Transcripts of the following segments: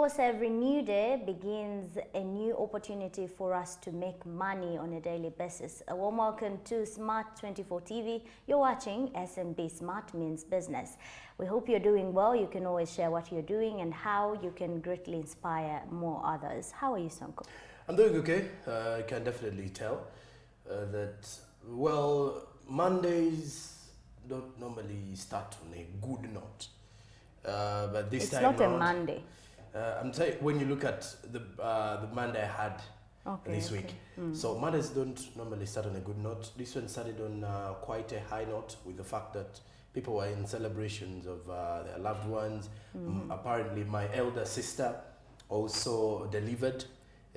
course, every new day begins a new opportunity for us to make money on a daily basis. A warm welcome to Smart 24 TV. You're watching SMB Smart Means Business. We hope you're doing well. You can always share what you're doing and how you can greatly inspire more others. How are you, Sonko? I'm doing okay. I can definitely tell that, well, Mondays don't normally start on a good note. But this time it's not a Monday. I'm saying when you look at the Monday I had this week. So Mondays don't normally start on a good note. This one started on quite a high note with the fact that people were in celebrations of their loved ones. Apparently my elder sister also delivered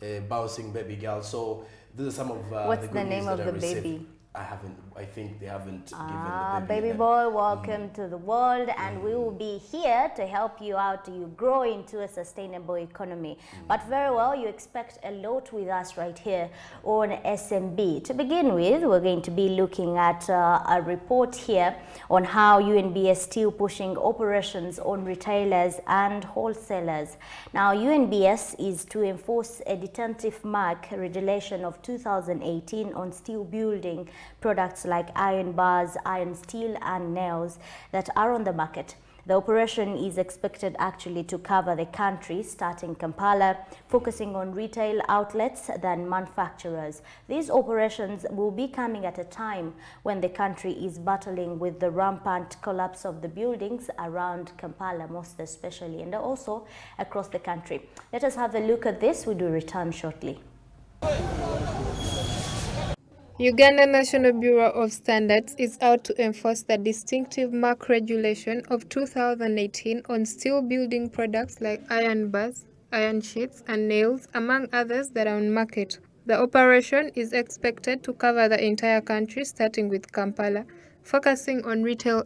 a bouncing baby girl. So these are some of What's the the good name news of that the I received. baby? I think they haven't given the baby boy, welcome to the world, and we will be here to help you out to grow into a sustainable economy. But very well, you expect a lot with us right here on SMB. To begin with, we're going to be looking at a report here on how UNBS is still pushing operations on retailers and wholesalers. Now, UNBS is to enforce a detentive mark regulation of 2018 on steel building products like iron bars, iron steel and nails that are on the market. The operation is expected actually to cover the country, starting Kampala, focusing on retail outlets than manufacturers. These operations will be coming at a time when the country is battling with the rampant collapse of the buildings around Kampala, most especially, and also across the country. Let us have a look at this. We do return shortly. Uganda National Bureau of Standards is out to enforce the distinctive mark regulation of 2018 on steel building products like iron bars, iron sheets and nails, among others that are on market. The operation is expected to cover the entire country, starting with Kampala, focusing on retail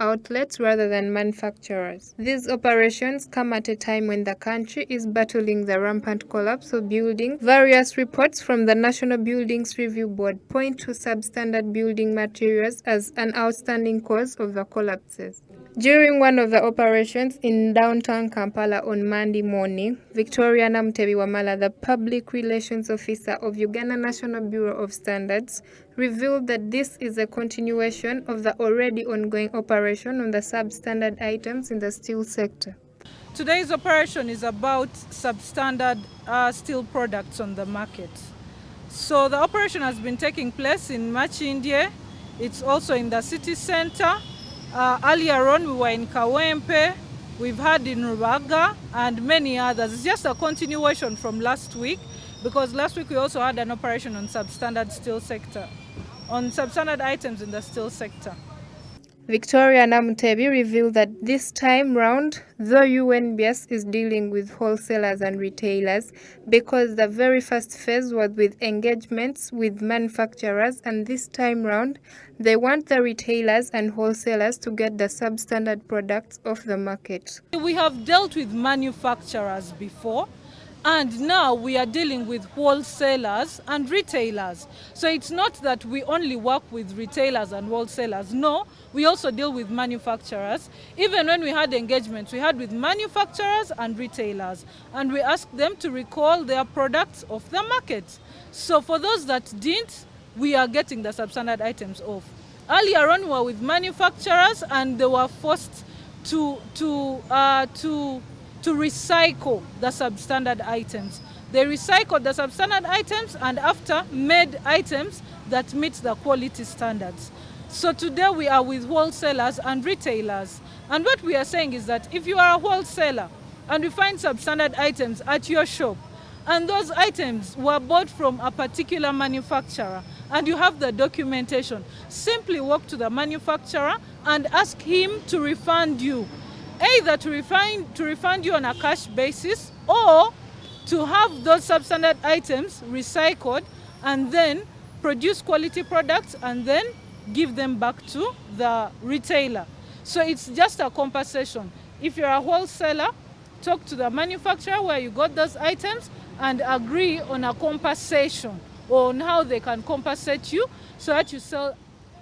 outlets rather than manufacturers. These operations come at a time when the country is battling the rampant collapse of buildings. Various reports from the National Buildings Review Board point to substandard building materials as an outstanding cause of the collapses. During one of the operations in downtown Kampala on Monday morning, Victoria Namutebi Wamala, the Public Relations Officer of Uganda National Bureau of Standards, revealed that this is a continuation of the already ongoing operation on the substandard items in the steel sector. Today's operation is about substandard steel products on the market. So the operation has been taking place in Machindye. It's also in the city center. Earlier on, we were in Kawempe, we've had in Rubaga, and many others. It's just a continuation from last week, because last week we also had an operation on substandard steel sector, on substandard items in the steel sector. Victoria Namutebi revealed that this time round, the UNBS is dealing with wholesalers and retailers because the very first phase was with engagements with manufacturers, and this time round, they want the retailers and wholesalers to get the substandard products off the market. We have dealt with manufacturers before, and now we are dealing with wholesalers and retailers. So it's not that we only work with retailers and wholesalers. No, we also deal with manufacturers. Even when we had engagements, we had with manufacturers and retailers, and we asked them to recall their products off the market. So for those that didn't, we are getting the substandard items off. Earlier on, we were with manufacturers, and they were forced to recycle the substandard items. They recycled the substandard items and after made items that meet the quality standards. So today we are with wholesalers and retailers. And what we are saying is that if you are a wholesaler and you find substandard items at your shop, and those items were bought from a particular manufacturer, and you have the documentation, simply walk to the manufacturer and ask him to refund you. Either to refund you on a cash basis, or to have those substandard items recycled and then produce quality products and then give them back to the retailer. So it's just a compensation. If you're a wholesaler, talk to the manufacturer where you got those items and agree on a compensation or on how they can compensate you so that you sell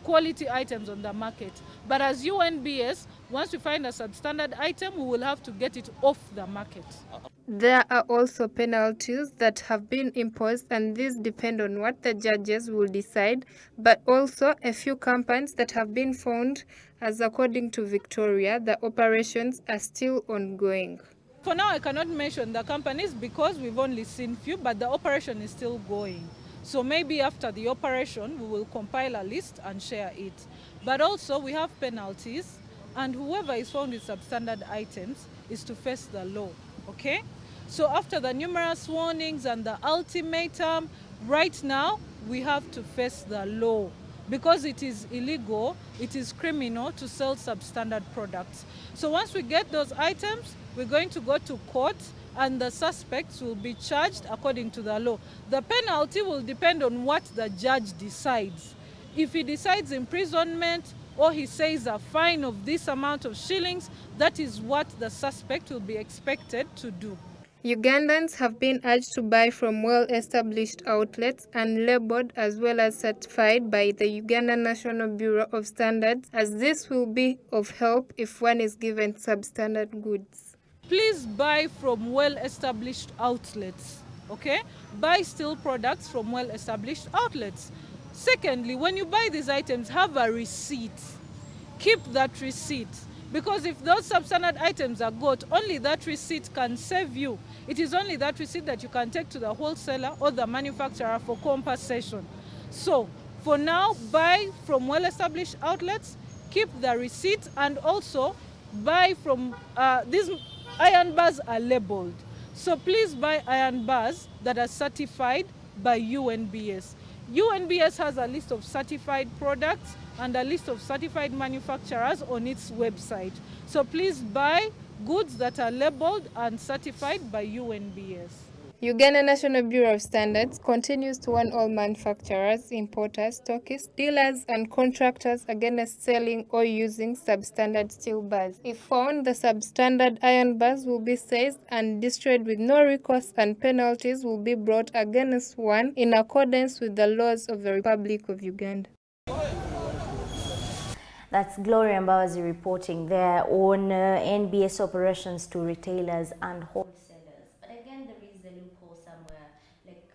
quality items on the market. But as UNBS, once we find a substandard item, we will have to get it off the market. There are also penalties that have been imposed, and these depend on what the judges will decide, but also a few companies that have been found, as according to Victoria, the operations are still ongoing. For now, I cannot mention the companies because we've only seen few, but the operation is still going. So maybe after the operation, we will compile a list and share it. But also, we have penalties, and whoever is found with substandard items is to face the law, okay? So after the numerous warnings and the ultimatum, right now, we have to face the law. Because it is illegal, it is criminal to sell substandard products. So once we get those items, we're going to go to court and the suspects will be charged according to the law. The penalty will depend on what the judge decides. If he decides imprisonment or he says a fine of this amount of shillings, that is what the suspect will be expected to do. Ugandans have been urged to buy from well-established outlets and labeled as well as certified by the Uganda National Bureau of Standards, as this will be of help if one is given substandard goods. Please buy from well-established outlets, okay? Buy steel products from well-established outlets. Secondly, when you buy these items, have a receipt. Keep that receipt. Because if those substandard items are got, only that receipt can save you. It is only that receipt that you can take to the wholesaler or the manufacturer for compensation. So, for now, buy from well-established outlets, keep the receipt, and also buy from, these iron bars are labeled. So please buy iron bars that are certified by UNBS. UNBS has a list of certified products and a list of certified manufacturers on its website. So please buy goods that are labeled and certified by UNBS. Uganda National Bureau of Standards continues to warn all manufacturers, importers, stockists, dealers, and contractors against selling or using substandard steel bars. If found, the substandard iron bars will be seized and destroyed with no recourse, and penalties will be brought against one in accordance with the laws of the Republic of Uganda. That's Gloria Mbabazi reporting there on NBS operations to retailers and wholesalers. But again, there is a loophole somewhere. Like,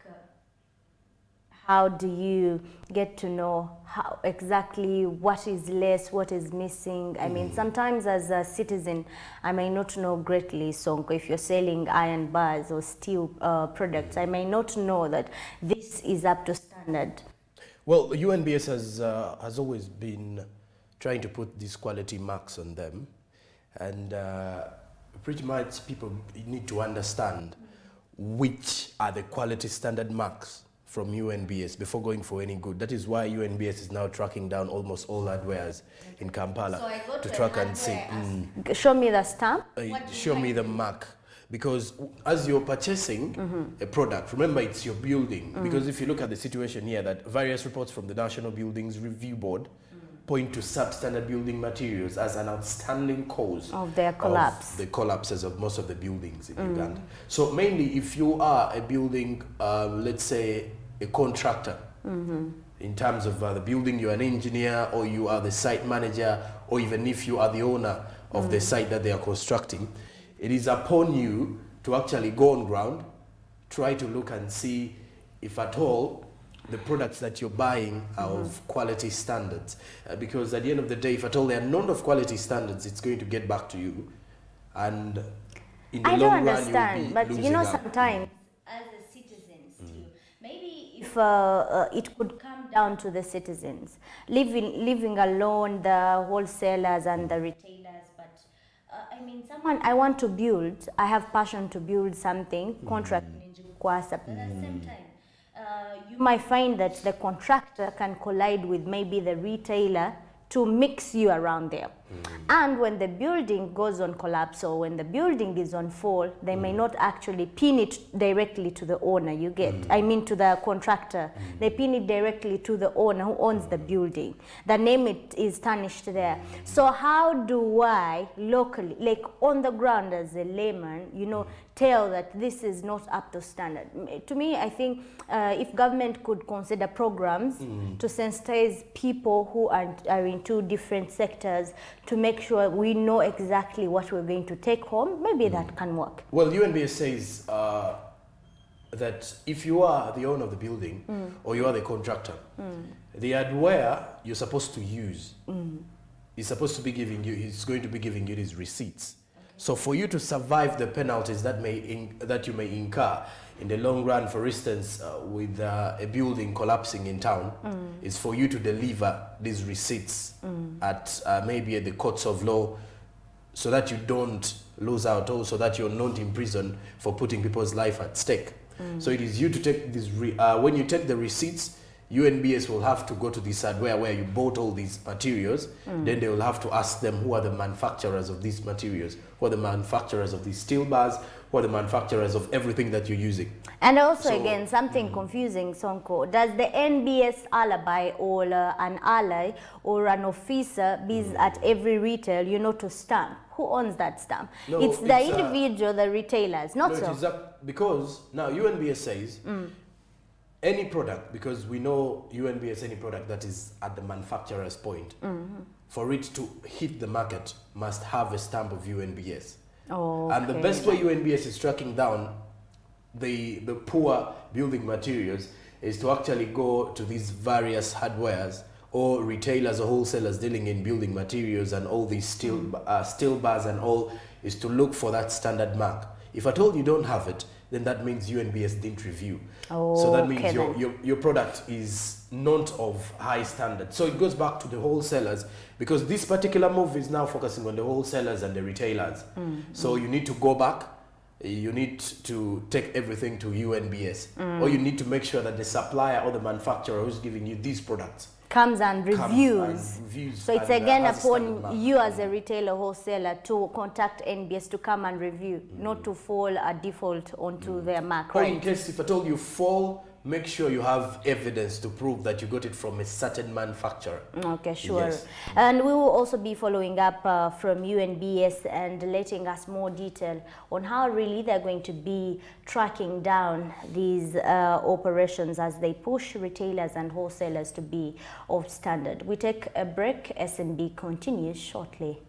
how do you get to know how exactly what is less, what is missing? I mean, sometimes as a citizen, I may not know greatly. So if you're selling iron bars or steel products, I may not know that this is up to standard. Well, UNBS has always been trying to put these quality marks on them, and pretty much people need to understand which are the quality standard marks from UNBS before going for any good. That is why UNBS is now tracking down almost all hardwares in Kampala to track and see. Show me the stamp. Show me the mark. Because as you're purchasing a product, remember it's your building. Because if you look at the situation here, that various reports from the National Buildings Review Board point to substandard building materials as an outstanding cause of their collapse. Of the collapses of most of the buildings in Uganda. So mainly if you are a building, let's say a contractor, in terms of the building, you're an engineer or you are the site manager, or even if you are the owner of the site that they are constructing, it is upon you to actually go on ground, try to look and see if at all the products that you're buying are of quality standards. Because at the end of the day, if at all they are not of quality standards, it's going to get back to you. And in the long run, I don't understand, but you know, out. sometimes as a citizen still, maybe if it could come down to the citizens, leaving alone the wholesalers and the retailers. But I mean, I want to build, I have passion to build something, contract, but at the same time, you might find that the contractor can collide with maybe the retailer to mix you around there. And when the building goes on collapse or when the building is on fall, they may not actually pin it directly to the owner, you get, I mean to the contractor. They pin it directly to the owner who owns the building. The name is tarnished there. So how do I locally, like on the ground as a layman, you know, tell that this is not up to standard? To me, I think if government could consider programs to sensitize people who are in in two different sectors to make sure we know exactly what we're going to take home, maybe that can work. Well, UNBS says that if you are the owner of the building or you are the contractor, the hardware you're supposed to use is supposed to be giving you, is going to be giving you these receipts. So for you to survive the penalties that you may incur in the long run, for instance, with a building collapsing in town, is for you to deliver these receipts at maybe at the courts of law, so that you don't lose out, or so that you're not in prison for putting people's life at stake. So it is you to take this. When you take the receipts, UNBS will have to go to this hardware where you bought all these materials. Then they will have to ask them who are the manufacturers of these materials, who are the manufacturers of these steel bars, who are the manufacturers of everything that you're using. And also, again, something confusing, Sonko. Does the NBS alibi or an ally or an officer be at every retail, you know, to stamp? Who owns that stamp? No, it's the individual, the retailers, not so. It is because now UNBS says any product, because we know UNBS, any product that is at the manufacturer's point, for it to hit the market, must have a stamp of UNBS. Oh, and the best way UNBS is tracking down the poor building materials is to actually go to these various hardwares or retailers or wholesalers dealing in building materials and all these steel bars and all, is to look for that standard mark. If at all you don't have it, then that means UNBS didn't review. Oh, so that means your product is not of high standard. So it goes back to the wholesalers, because this particular move is now focusing on the wholesalers and the retailers. So you need to go back, you need to take everything to UNBS, or you need to make sure that the supplier or the manufacturer who's giving you these products comes and reviews. So it's again upon you as a retailer wholesaler to contact NBS to come and review, not to fall a default onto their mark. Or in case if at all you fall, make sure you have evidence to prove that you got it from a certain manufacturer. Okay, sure. Yes. And we will also be following up from UNBS and letting us more detail on how really they're going to be tracking down these operations as they push retailers and wholesalers to be of standard. We take a break. SNB continues shortly.